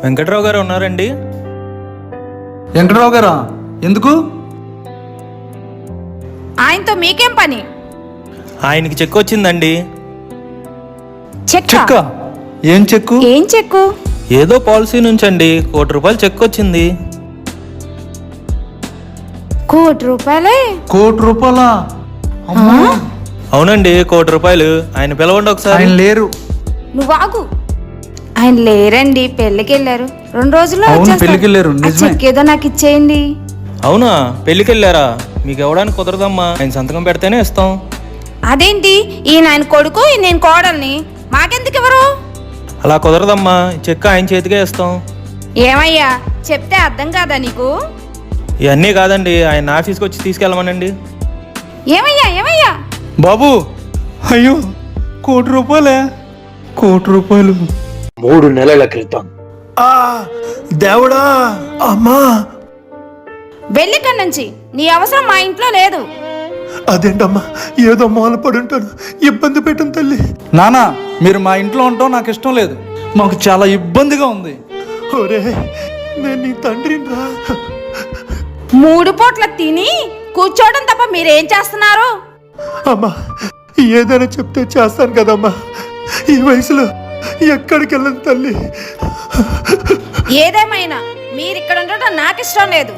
వెంకట్రావు గారు ఉన్నారండి? వెంకట్రావు గారా? ఎందుకు? ఆయనతో మీకేం పని? ఆయనకి చెక్ వచ్చిందండి. చెక్క? ఏం చెక్కు? ఏం చెక్కు? ఏదో పాలసీ నుంచి అండి, ₹1,00,00,000 చెక్ వచ్చింది. ₹1,00,00,000? ₹1,00,00,000? అవునండి, ₹1,00,00,000. ఆయన పిలవండి ఒకసారి. ఆయన లేరు. నువ్వు ఆగు. ఆయన లేరండి, పెళ్ళికి వెళ్ళారు. 2 రోజుల్లో అవును, వచ్చేస్తారు. పెళ్ళికి వెళ్ళారు, ఆ నిజమే. చెక్ ఏదో నాకు ఇచ్చేయండి. అవునా? పెళ్ళికి వెళ్ళారా? మీకు ఇవ్వడానికి కుదరదమ్మా, ఆయన సంతకం పెడితేనే ఇస్తాం. అదేంటి? ఈయన ఆయన కొడుకు, నేను కోడల్ని, మాకెందుకు ఎవరు? అలా కుదరదమ్మా, చెక్ ఆయన చేతికే ఇస్తాం. ఏమయ్యా చెప్తే అర్థం కాదా నీకు? ఇవన్నీ కాదండి, ఆయన ఆఫీస్కి వచ్చి తీసుకెళ్ళమనండి. ఏమయ్యా ఏమయ్యా బాబు, అయ్యో, ₹1,00,00,000? ₹1,00,00,000? 3 నెలల క్రితం. దేవుడా! అమ్మా! వెళ్ళిక్కడి నుంచి, నీ అవసరం మా ఇంట్లో లేదు. అదేంటమ్మా, ఏదో మూల పడి ఉంటాను, ఇబ్బంది పెట్టిన తల్లి. నానా, మీరు మా ఇంట్లో ఉండటం నాకు ఇష్టం లేదు. మాకు చాలా ఇబ్బందిగా ఉంది. ఒరే, నేను నీ తండ్రిని రా. 3 పూట్ల తిని కూర్చోవడం తప్ప మీరేం చేస్తున్నారు? అమ్మా, ఏదైనా చెప్తే చేస్తాను కదమ్మా. ఈ వయసులో ఎక్కడికి వెళ్ళను తల్లి. ఏదేమైనా మీరు ఇక్కడ ఉండటం నాకు ఇష్టం లేదు.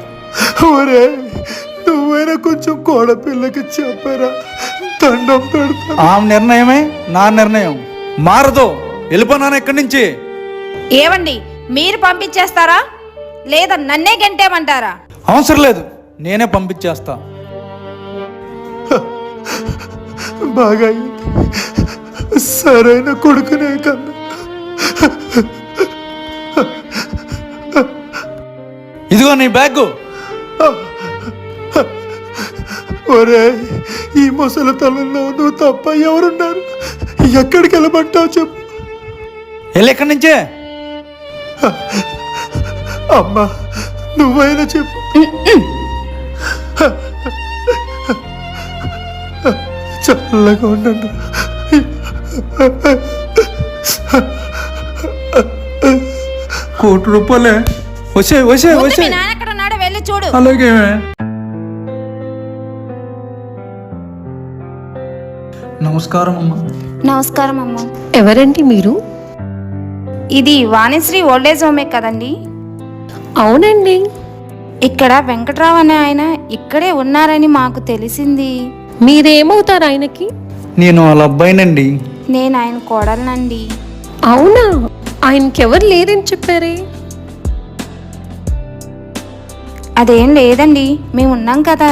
ఒరే, నువ్వైనా కొంచెం కోడపిల్లకి చెప్పరా, దండం పెడతా. ఆ నిర్ణయమే నా నిర్ణయం, మారదు. వెళ్ళిపోనాను ఇక్కడి నుంచి. ఏవండి, మీరు పంపించేస్తారా లేదా నన్నే గంటేమంటారా? అవసరం లేదు, నేనే పంపించేస్తా. బాగా అయింది. సరైన కొడుకునే కన్నా. ఇదిగో నీ బ్యాగు. ఒరే, ఈ ముసలితనంలో నువ్వు తప్ప ఎవరున్నారు? ఎక్కడికి వెళ్ళమంటావు చెప్పు. వెళ్ళి ఇక్కడి నుంచే. అమ్మా, నువ్వైనా చెప్పు. చల్లగా ఉండండి. ₹1,00,00,000? వచ్చే వచ్చే ముందు వచ్చే. మీ నాన్న ఎక్కడ ఉన్నాడో వెళ్ళి చూడు. అలాగే. నమస్కారం అమ్మా. నమస్కారం అమ్మా. ఎవరండి మీరు? ఇది వాణిశ్రీ ఓల్డేజ్ హోమే కదండి? అవునండి. ఇక్కడ వెంకట్రావు అనే ఆయన ఇక్కడే ఉన్నారని మాకు తెలిసింది. మీరేమవుతారు ఆయనకి? నేను వాళ్ళ అబ్బాయినండి. నేను ఆయన కోడలనండి. అవునా? ఆయనకెవరు లేరని చెప్పారే. అదేం లేదండి, మేము ఉన్నాం కదా.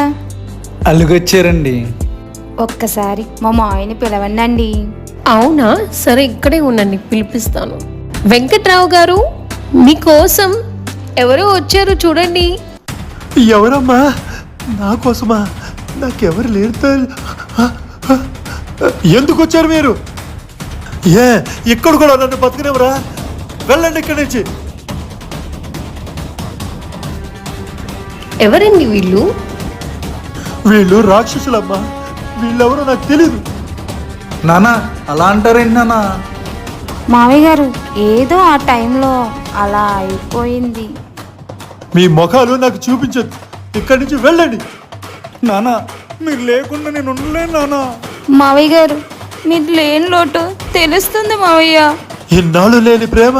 అల్లుగొచ్చారండి. ఒక్కసారి మా మావయ్యని పిలవండి. అవునా? సరే, ఇక్కడే ఉండండి, పిలిపిస్తాను. వెంకట్రావు గారు, మీకోసం ఎవరో వచ్చారు, చూడండి. ఎవరమ్మా? నా కోసమా? నాకెవరు లేరు తల్లి. ఎందుకు వచ్చారు మీరు? ఇక్కడ కూడా నన్ను బతకనివ్వరా? వెళ్ళండి ఇక్కడి నుంచి. ఎవరండి వీళ్ళు? వీళ్ళు రాక్షసులమ్మా. వీళ్ళెవరో నాకు తెలీదు. నానా, అలా అంటారేంటి నానా? మావయ్య గారు, ఏదో ఆ టైంలో అలా అయిపోయింది. మీ ముఖాలు నాకు చూపించద్దు. ఇక్కడి నుంచి వెళ్ళండి. నానా, మీరు లేకుండా నేను ఉండలేను నానా. మావయ్య గారు, మీరు లేని లోటు తెలుస్తుంది మావయ్య. ఇన్నాళ్ళు లేని ప్రేమ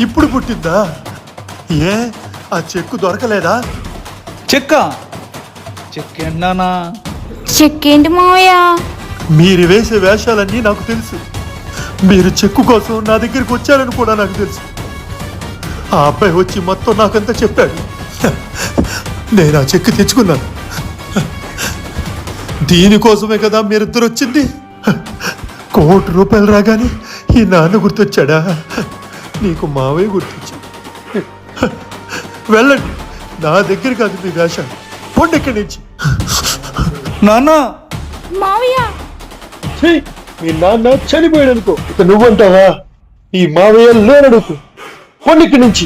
ఇప్పుడు పుట్టిందా? ఆ చెక్కు దొరకలేదా? చెక్క? చెక్ ఏంటి నానా? చెక్కేంటి మావయ్య? మీరు వేసే వేషాలన్నీ నాకు తెలుసు. మీరు చెక్కు కోసం నా దగ్గరికి వచ్చారని కూడా నాకు తెలుసు. ఆ అబ్బాయి వచ్చి మొత్తం నాకంతా చెప్పాడు. నేను ఆ చెక్కు తెచ్చుకున్నాను. దీనికోసమే కదా మీరిద్దరు వచ్చింది. ₹1,00,00,000 రాగానే ఈ నాన్న గుర్తొచ్చాడా? నీకు మావయ్య గుర్తొచ్చాడు. వెళ్ళండి, నా దగ్గర కాదు మీ వేషాలు. పోండి ఇక్కడి నుంచి. నానా! మావయ్య, మీ నాన్న చనిపోయాడు అనుకో, ఇక నువ్వంటావా? ఈ మావయ్య లేనడుకు. పోండి ఇక్కడి నుంచి.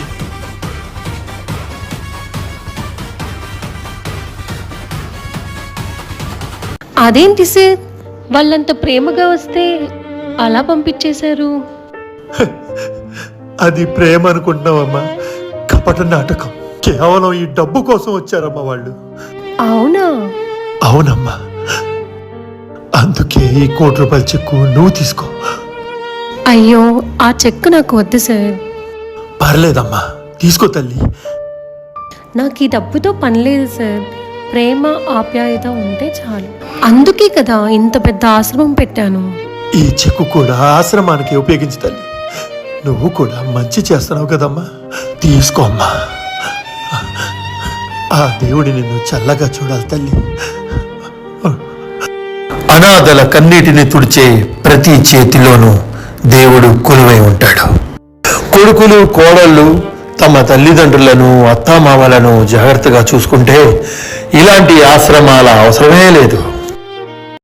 అదేంటి సార్, వాళ్ళంత ప్రేమగా వస్తే అలా పంపించేశారు? అది ప్రేమ అనుకుంటున్నావమ్మా, కపట నాటకం. కేవలం ఈ డబ్బు కోసం వచ్చారమ్మా వాళ్ళు. అవునా? అవునమ్మా, అందుకే ఈ ₹1,00,00,000 చెక్కు నువ్వు తీసుకో. అయ్యో, ఆ చెక్ నాకు వద్దు సార్. పర్లేదమ్మా, తీసుకో తల్లి. నాకు ఈ డబ్బుతో పని లేదు సార్. ప్రేమ ఆప్యాయత ఉంటే చాలు. అందుకే కదా ఇంత పెద్ద ఆశ్రమం పెట్టాను. ఈ చెక్కు కూడా ఆశ్రమానికి ఉపయోగించు తల్లి. నువ్వు కూడా మంచి చేస్తున్నావు కదమ్మా, తీసుకో అమ్మా. ఆ దేవుడి నిన్ను చల్లగా చూడాలి తల్లి. అనాథల కన్నీటిని తుడిచే ప్రతి చేతిలోనూ దేవుడు కొలువై ఉంటాడు. కొడుకులు కోడళ్ళు తమ తల్లిదండ్రులను అత్తామామలను జాగ్రత్తగా చూసుకుంటే ఇలాంటి ఆశ్రమాల అవసరమే లేదు.